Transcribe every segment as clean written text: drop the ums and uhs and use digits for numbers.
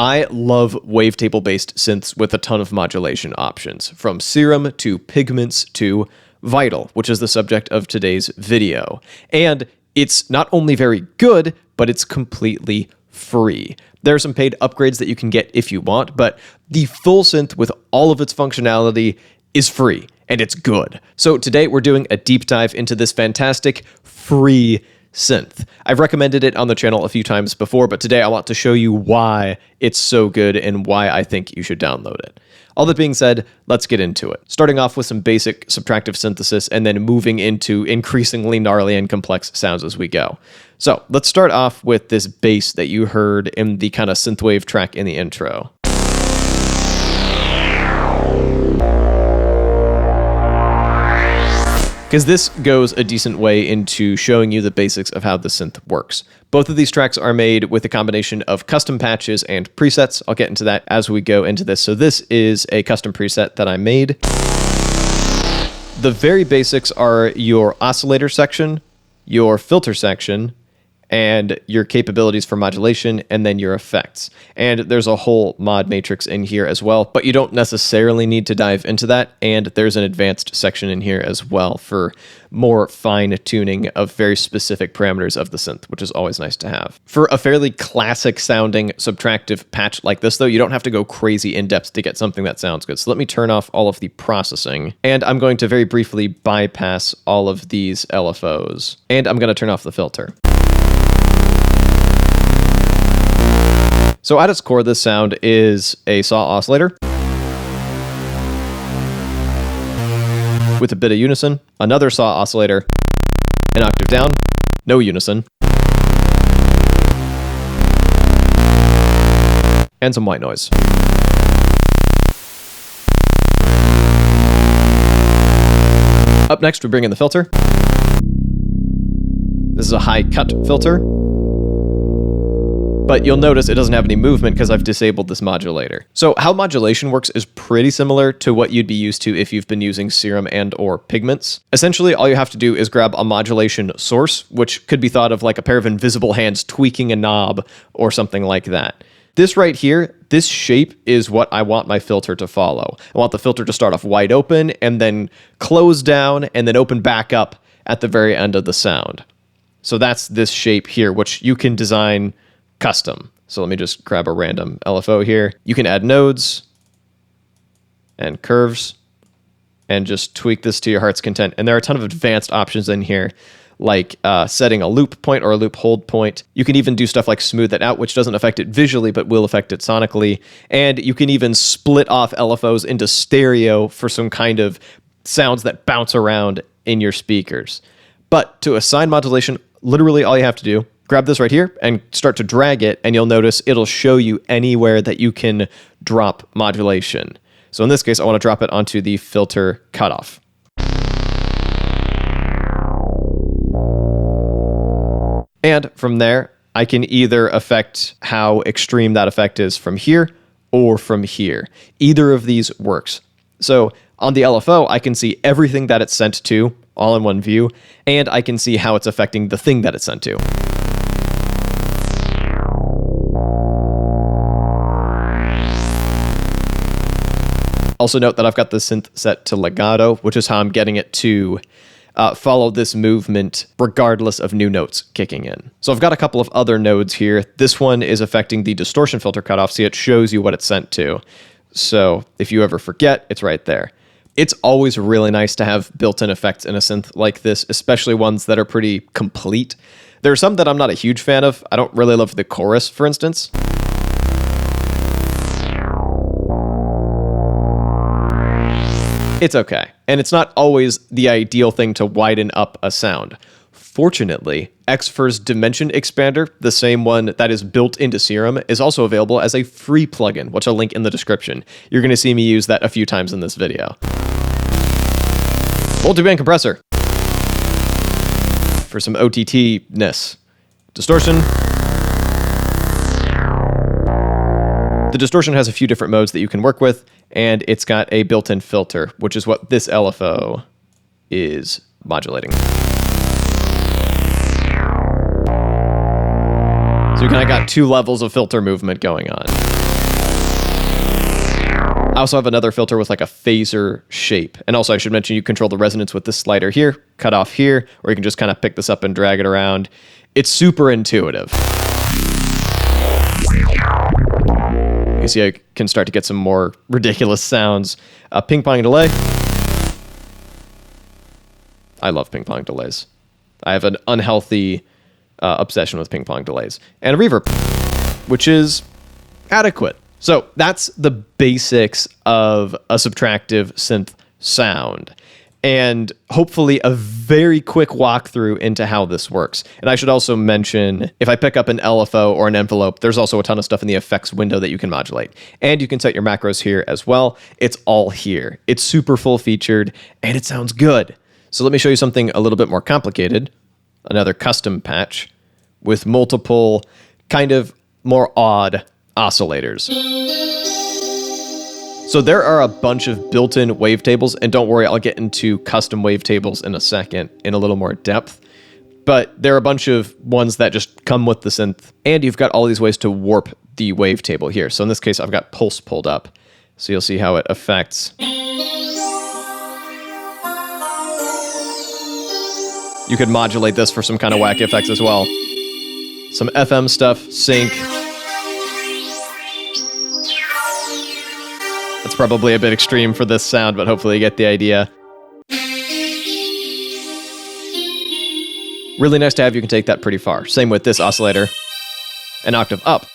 I love wavetable-based synths with a ton of modulation options, from Serum to Pigments to Vital, which is the subject of today's video. And it's not only very good, but it's completely free. There are some paid upgrades that you can get if you want, but the full synth with all of its functionality is free, and it's good. So today we're doing a deep dive into this fantastic free synth. I've recommended it on the channel a few times before, but today I want to show you why it's so good and why I think you should download it. All that being said, let's get into it. Starting off with some basic subtractive synthesis and then moving into increasingly gnarly and complex sounds as we go. So let's start off with this bass that you heard in the kind of synthwave track in the intro. Because this goes a decent way into showing you the basics of how the synth works. Both of these tracks are made with a combination of custom patches and presets. I'll get into that as we go into this. So this is a custom preset that I made. The very basics are your oscillator section, your filter section, and your capabilities for modulation, and then your effects. And there's a whole mod matrix in here as well, but you don't necessarily need to dive into that, and there's an advanced section in here as well for more fine-tuning of very specific parameters of the synth, which is always nice to have. For a fairly classic-sounding subtractive patch like this, though, you don't have to go crazy in-depth to get something that sounds good. So let me turn off all of the processing, and I'm going to very briefly bypass all of these LFOs, and I'm going to turn off the filter. So at its core, this sound is a saw oscillator with a bit of unison, another saw oscillator, an octave down, no unison, and some white noise. Up next, we bring in the filter. This is a high cut filter, but you'll notice it doesn't have any movement because I've disabled this modulator. So how modulation works is pretty similar to what you'd be used to if you've been using Serum and or Pigments. Essentially, all you have to do is grab a modulation source, which could be thought of like a pair of invisible hands tweaking a knob or something like that. This right here, this shape is what I want my filter to follow. I want the filter to start off wide open and then close down and then open back up at the very end of the sound. So that's this shape here, which you can design custom. So let me just grab a random LFO here. You can add nodes and curves and just tweak this to your heart's content. And there are a ton of advanced options in here, like setting a loop point or a loop hold point. You can even do stuff like smooth it out, which doesn't affect it visually, but will affect it sonically. And you can even split off LFOs into stereo for some kind of sounds that bounce around in your speakers. But to assign modulation, literally all you have to do, grab this right here and start to drag it, and you'll notice it'll show you anywhere that you can drop modulation. So in this case, I want to drop it onto the filter cutoff. And from there, I can either affect how extreme that effect is from here or from here. Either of these works. So on the LFO, I can see everything that it's sent to all in one view, and I can see how it's affecting the thing that it's sent to. Also note that I've got the synth set to legato, which is how I'm getting it to follow this movement regardless of new notes kicking in. So I've got a couple of other nodes here. This one is affecting the distortion filter cutoff, so it shows you what it's sent to. So if you ever forget, it's right there. It's always really nice to have built-in effects in a synth like this, especially ones that are pretty complete. There are some that I'm not a huge fan of. I don't really love the chorus, for instance. It's okay, and it's not always the ideal thing to widen up a sound. Fortunately, Xfer's Dimension Expander, the same one that is built into Serum, is also available as a free plugin, which I'll link in the description. You're going to see me use that a few times in this video. Multiband compressor for some OTT-ness. Distortion. The distortion has a few different modes that you can work with, and it's got a built-in filter, which is what this LFO is modulating. So you kind of got two levels of filter movement going on. I also have another filter with like a phaser shape. And also I should mention you control the resonance with this slider here, cut off here, or you can just kind of pick this up and drag it around. It's super intuitive. You see I can start to get some more ridiculous sounds. Ping pong delay. I love ping pong delays. I have an unhealthy obsession with ping pong delays. And a reverb, which is adequate. So that's the basics of a subtractive synth sound. And hopefully a very quick walkthrough into how this works. And I should also mention, if I pick up an LFO or an envelope, there's also a ton of stuff in the effects window that you can modulate. And you can set your macros here as well. It's all here. It's super full featured and it sounds good. So let me show you something a little bit more complicated. Another custom patch with multiple kind of more odd oscillators. So there are a bunch of built-in wavetables, and don't worry, I'll get into custom wavetables in a second in a little more depth. But there are a bunch of ones that just come with the synth, and you've got all these ways to warp the wavetable here. So in this case, I've got pulse pulled up, so you'll see how it affects. You could modulate this for some kind of whack effects as well. Some FM stuff, sync. That's probably a bit extreme for this sound, but hopefully you get the idea. Really nice to have. You can take that pretty far. Same with this oscillator. An octave up.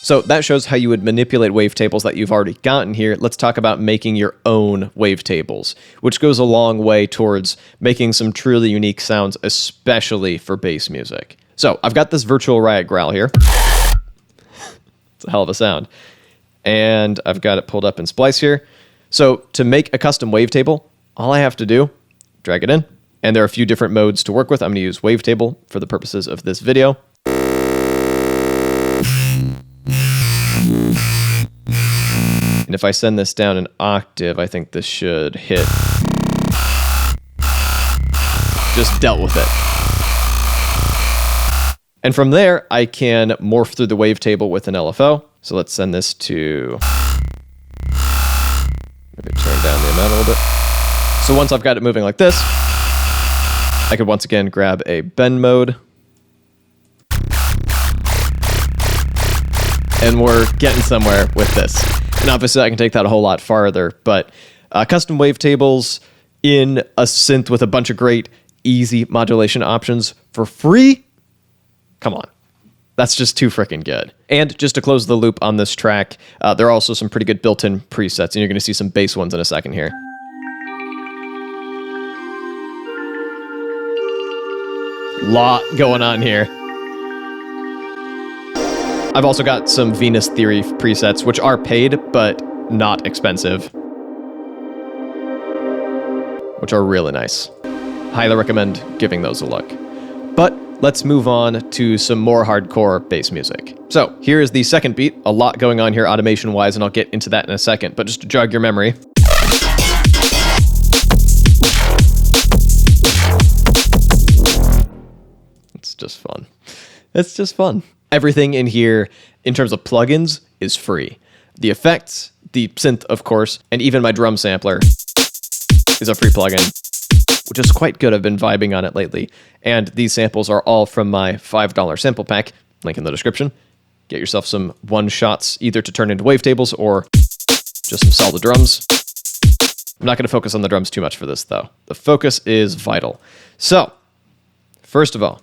So that shows how you would manipulate wavetables that you've already gotten here. Let's talk about making your own wavetables, which goes a long way towards making some truly unique sounds, especially for bass music. So I've got this virtual riot growl here. It's a hell of a sound. And I've got it pulled up in Splice here. So to make a custom wavetable, all I have to do, drag it in. And there are a few different modes to work with. I'm going to use wavetable for the purposes of this video. And if I send this down an octave, I think this should hit. Just dealt with it. And from there, I can morph through the wavetable with an LFO. So let's send this to, maybe turn down the amount a little bit. So once I've got it moving like this, I could once again grab a bend mode. And we're getting somewhere with this. And obviously I can take that a whole lot farther, but custom wavetables in a synth with a bunch of great, easy modulation options for free? Come on. That's just too freaking good. And just to close the loop on this track, there are also some pretty good built-in presets, and you're going to see some bass ones in a second here. Lot going on here. I've also got some Venus Theory presets, which are paid, but not expensive, which are really nice. Highly recommend giving those a look. But let's move on to some more hardcore bass music. So here is the second beat, a lot going on here automation-wise, and I'll get into that in a second, but just to jog your memory. It's just fun. It's just fun. Everything in here, in terms of plugins, is free. The effects, the synth, of course, and even my drum sampler is a free plugin, which is quite good. I've been vibing on it lately. And these samples are all from my $5 sample pack, link in the description. Get yourself some one-shots, either to turn into wavetables or just some solid drums. I'm not going to focus on the drums too much for this, though. The focus is vital. So, first of all,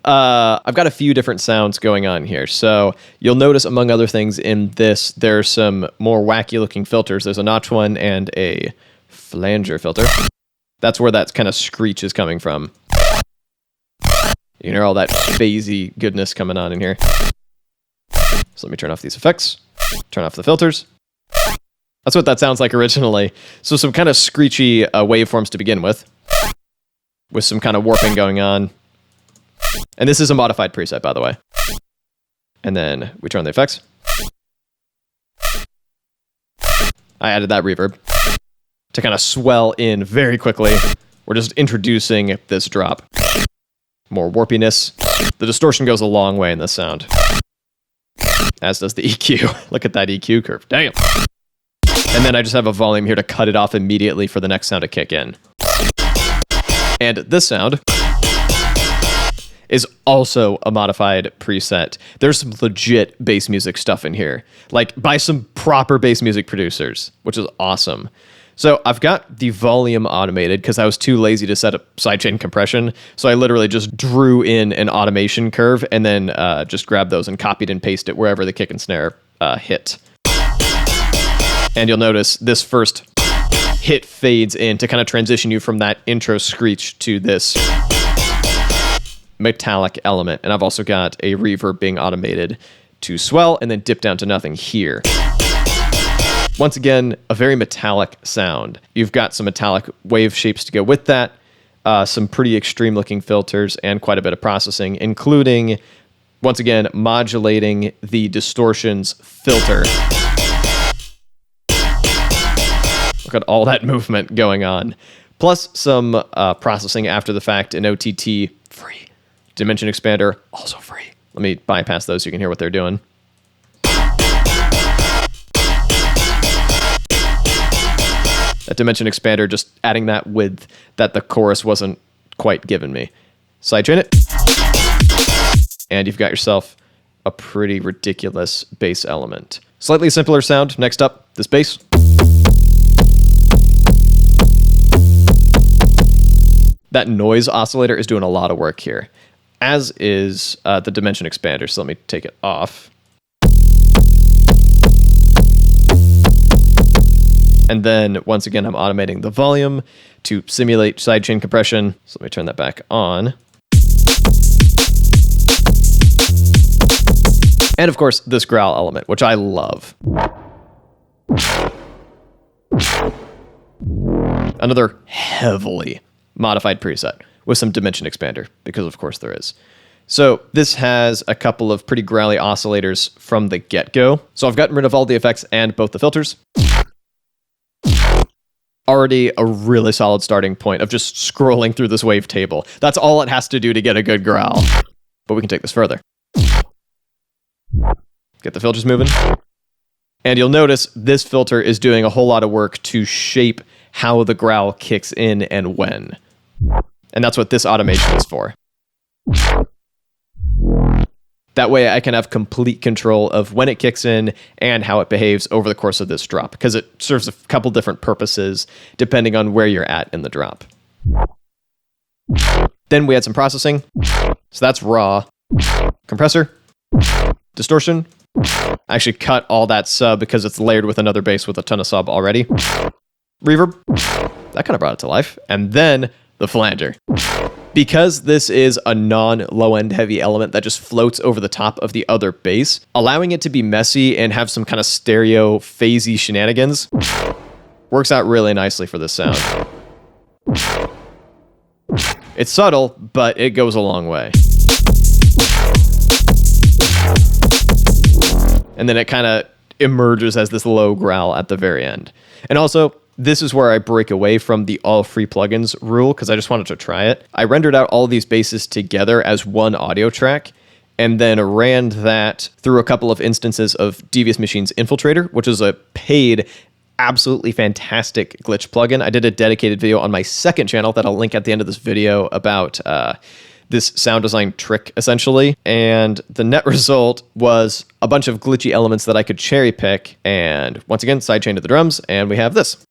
I've got a few different sounds going on here. So you'll notice, among other things in this, there's some more wacky looking filters. There's a notch one and a flanger filter. That's where that kind of screech is coming from. You can hear all that phasey goodness coming on in here. So let me turn off these effects, turn off the filters. That's what that sounds like originally. So some kind of screechy waveforms to begin with some kind of warping going on. And this is a modified preset, by the way. And then we turn on the effects. I added that reverb to kind of swell in very quickly. We're just introducing this drop. more warpiness. The distortion goes a long way in this sound, as does the EQ. Look at that EQ curve. Damn. And then I just have a volume here to cut it off immediately for the next sound to kick in. And this sound is also a modified preset. There's some legit bass music stuff in here, like by some proper bass music producers, which is awesome. So I've got the volume automated because I was too lazy to set up sidechain compression. So I literally just drew in an automation curve and then just grabbed those and copied and pasted it wherever the kick and snare hit. And you'll notice this first hit fades in to kind of transition you from that intro screech to this metallic element. And I've also got a reverb being automated to swell and then dip down to nothing here. Once again, a very metallic sound. You've got some metallic wave shapes to go with that, some pretty extreme looking filters, and quite a bit of processing, including, once again, modulating the distortions filter. Look at all that movement going on. Plus some processing after the fact in OTT, free. Dimension expander, also free. Let me bypass those so you can hear what they're doing. That dimension expander, just adding that width that the chorus wasn't quite giving me. Sidechain it. And you've got yourself a pretty ridiculous bass element. Slightly simpler sound. Next up, this bass. That noise oscillator is doing a lot of work here, as is the dimension expander. So let me take it off. And then, once again, I'm automating the volume to simulate sidechain compression. So let me turn that back on. And of course, this growl element, which I love. Another heavily modified preset with some dimension expander, because of course there is. So this has a couple of pretty growly oscillators from the get-go. So I've gotten rid of all the effects and both the filters. Already a really solid starting point of just scrolling through this wavetable. That's all it has to do to get a good growl. But we can take this further. Get the filters moving. And you'll notice this filter is doing a whole lot of work to shape how the growl kicks in and when. And that's what this automation is for. That way I can have complete control of when it kicks in and how it behaves over the course of this drop, because it serves a couple different purposes depending on where you're at in the drop. Then we had some processing. So that's raw. Compressor. Distortion. I actually cut all that sub because it's layered with another bass with a ton of sub already. Reverb. That kind of brought it to life. And then the flanger. Because this is a non-low-end heavy element that just floats over the top of the other bass, allowing it to be messy and have some kind of stereo phasey shenanigans works out really nicely for this sound. It's subtle, but it goes a long way. And then it kind of emerges as this low growl at the very end. And also, this is where I break away from the all free plugins rule because I just wanted to try it. I rendered out all these basses together as one audio track and then ran that through a couple of instances of Devious Machine's Infiltrator, which is a paid, absolutely fantastic glitch plugin. I did a dedicated video on my second channel that I'll link at the end of this video about this sound design trick, essentially. And the net result was a bunch of glitchy elements that I could cherry pick. And once again, sidechain to the drums, and we have this.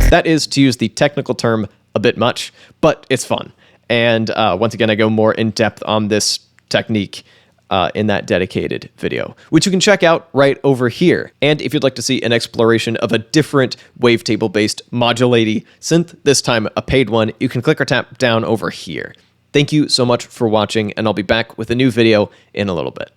That is, to use the technical term, a bit much, but it's fun. And once again, I go more in depth on this technique in that dedicated video, which you can check out right over here. And if you'd like to see an exploration of a different wavetable-based modulating synth, this time a paid one, you can click or tap down over here. Thank you so much for watching, and I'll be back with a new video in a little bit.